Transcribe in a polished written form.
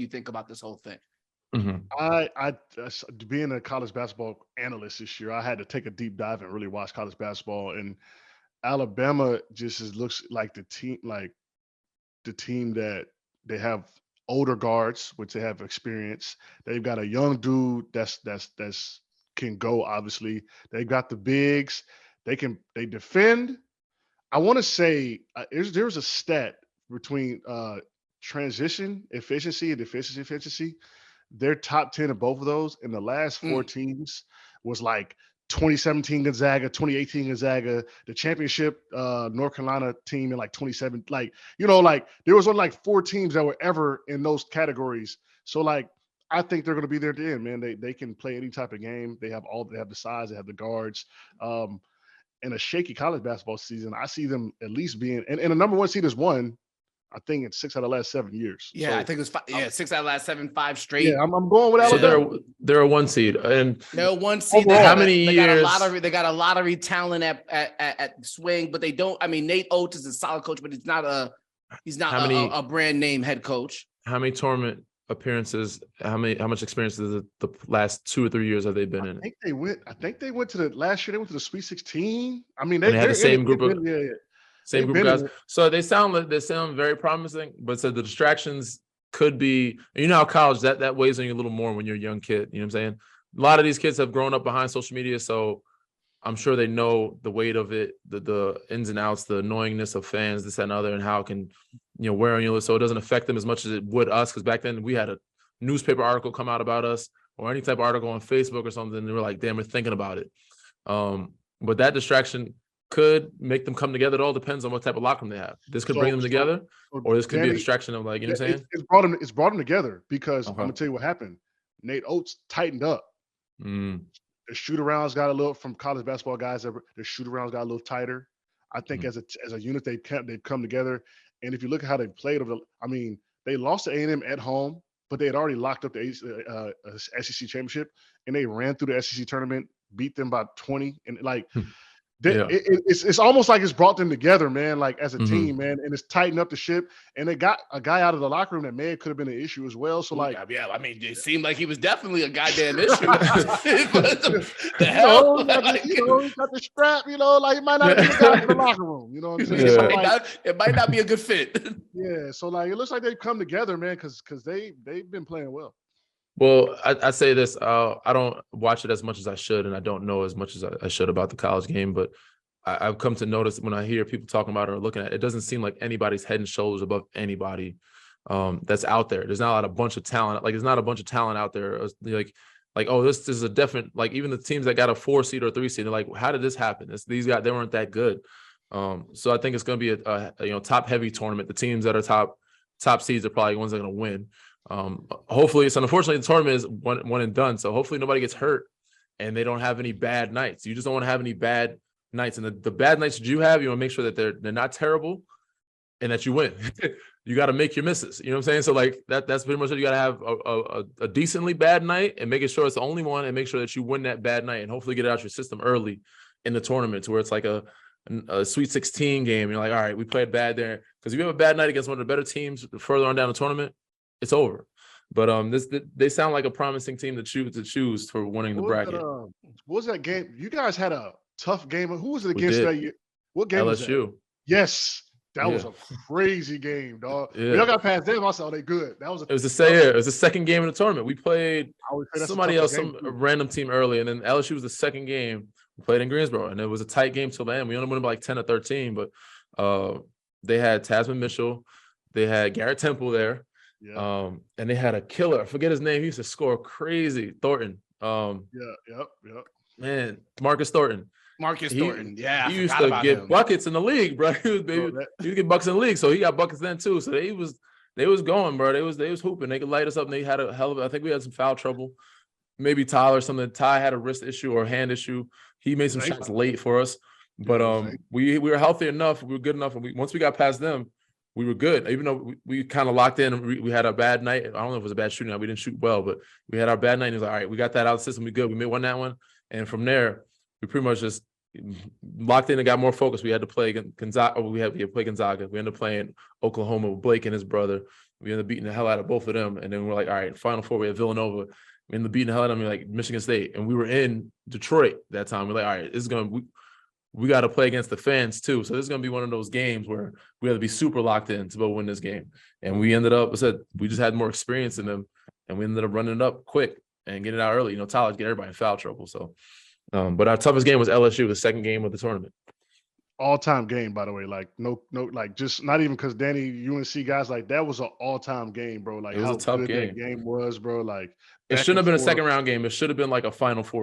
you think about this whole thing. I being a college basketball analyst this year, I had to take a deep dive and really watch college basketball. And Alabama looks like the team that they have older guards, which they have experience. They've got a young dude that's can go. Obviously, they've got the bigs. They defend. I want to say there was a stat between transition efficiency and defensive efficiency. They're top 10 of both of those. In the last four teams was like 2017 Gonzaga, 2018 Gonzaga, the championship North Carolina team in like 27. Like, there was only like four teams that were ever in those categories. So like, I think they're going to be there at the end, man. They can play any type of game. They have the size, they have the guards. In a shaky college basketball season, I see them at least being, and the number one seed is one. I think it's 6 out of the last 7 years. Yeah, so, I think it was 6 out of the last 7, 5 straight. Yeah, I'm going with Alabama. So they're a one seed, and they're a one seed. How many years? They got a lottery talent at swing, but they don't. I mean, Nate Oates is a solid coach, but he's not a brand name head coach. How many tournament appearances? How much experience the last 2 or 3 years have they been in? I think they went to the last year. They went to the Sweet 16. I mean, they had the same group of. Yeah. Same group of guys. So they sound very promising, but so the distractions could be, how college that weighs on you a little more when you're a young kid. You know what I'm saying? A lot of these kids have grown up behind social media, so I'm sure they know the weight of it, the ins and outs, the annoyingness of fans, this and other, and how it can, wear on you. So it doesn't affect them as much as it would us. Because back then we had a newspaper article come out about us or any type of article on Facebook or something. And they were like, damn, we're thinking about it. But that distraction could make them come together. It all depends on what type of locker room they have. This could bring them together, or this could be a distraction of like, you know what I'm saying? It's brought them together because I'm gonna tell you what happened. Nate Oates tightened up. The shoot-arounds got a little, from college basketball guys, the shoot-arounds got a little tighter. I think as a unit they've come together. And if you look at how they played they lost to A&M at home, but they had already locked up the SEC championship, and they ran through the SEC tournament, beat them by 20, and like. It's almost like it's brought them together, man, like as a team, man, and it's tightened up the ship. And they got a guy out of the locker room that could have been an issue as well. So, like, it seemed like he was definitely a goddamn issue. the hell? He's got the strap, like he might not be the guy in the locker room. You know what I'm saying? Yeah. It might not be a good fit. Yeah, so like it looks like they've come together, man, because they've been playing well. Well, I say this, I don't watch it as much as I should, and I don't know as much as I should about the college game, but I've come to notice when I hear people talking about it or looking at it, it doesn't seem like anybody's head and shoulders above anybody that's out there. There's not a bunch of talent. Like, there's not a bunch of talent out there. Like, oh, this is a definite, like, even the teams that got a 4 seed or 3 seed, they're like, how did this happen? These guys, they weren't that good. So I think it's going to be a top heavy tournament. The teams that are top seeds are probably the ones that are going to win. Hopefully, so unfortunately the tournament is one and done, so hopefully nobody gets hurt and they don't have any bad nights. You just don't want to have any bad nights, and the bad nights that you have, you want to make sure that they're not terrible and that you win. You got to make your misses, you know what I'm saying? So like that's pretty much it. You got to have a decently bad night and making sure it's the only one, and make sure that you win that bad night and hopefully get it out your system early in the tournament to where it's like a Sweet 16 game. You're like, all right, we played bad there, because if you have a bbad night against one of the better teams further on down the tournament, it's over. But they sound like a promising team to choose for winning the bracket. What was that game? You guys had a tough game. Who was it against that year? What game was that? LSU. Yes, that was a crazy game, dog. Yeah. Y'all got past them. I said, they good. It was the second game of the tournament. We played somebody else, some random team early, and then LSU was the second game. We played in Greensboro, and it was a tight game till the end. We only won by like 10 or 13, but they had Tasman Mitchell, they had Garrett Temple there. Yeah. And they had a killer. I forget his name. He used to score crazy. Thornton. Yep. Man, Marcus Thornton. Yeah. He used to get buckets in the league, bro. He would get buckets in the league, so he got buckets then too. So they was going, bro. They was hooping. They could light us up, and they had a hell of. I think we had some foul trouble. Maybe Tyler, something. Ty had a wrist issue or hand issue. He made some shots late for us, but we were healthy enough. We were good enough, and once we got past them, we were good, even though we kind of locked in. We had a bad night. I don't know if it was a bad shooting night. We didn't shoot well, but we had our bad night. And it was like, all right, we got that out of the system. We good. We won that one. And from there, we pretty much just locked in and got more focused. We had to play Gonzaga. We had to play Gonzaga. We ended up playing Oklahoma with Blake and his brother. We ended up beating the hell out of both of them. And then we're like, all right, Final Four, we have Villanova. We ended up beating the hell out of them, like Michigan State. And we were in Detroit that time. We're like, all right, this is going to, we got to play against the fans too. So this is going to be one of those games where we have to be super locked in to go win this game. And we ended up, I said, we just had more experience in them, and we ended up running it up quick and getting it out early. You know, Tyler's get everybody in foul trouble. So, but our toughest game was LSU, the second game of the tournament. All-time game, by the way. Like no, like just not even because Danny, UNC guys, like that was an all-time game, bro. Like it was how a tough good game. that game was, bro. Like it shouldn't have been a second round game. It should have been like a Final Four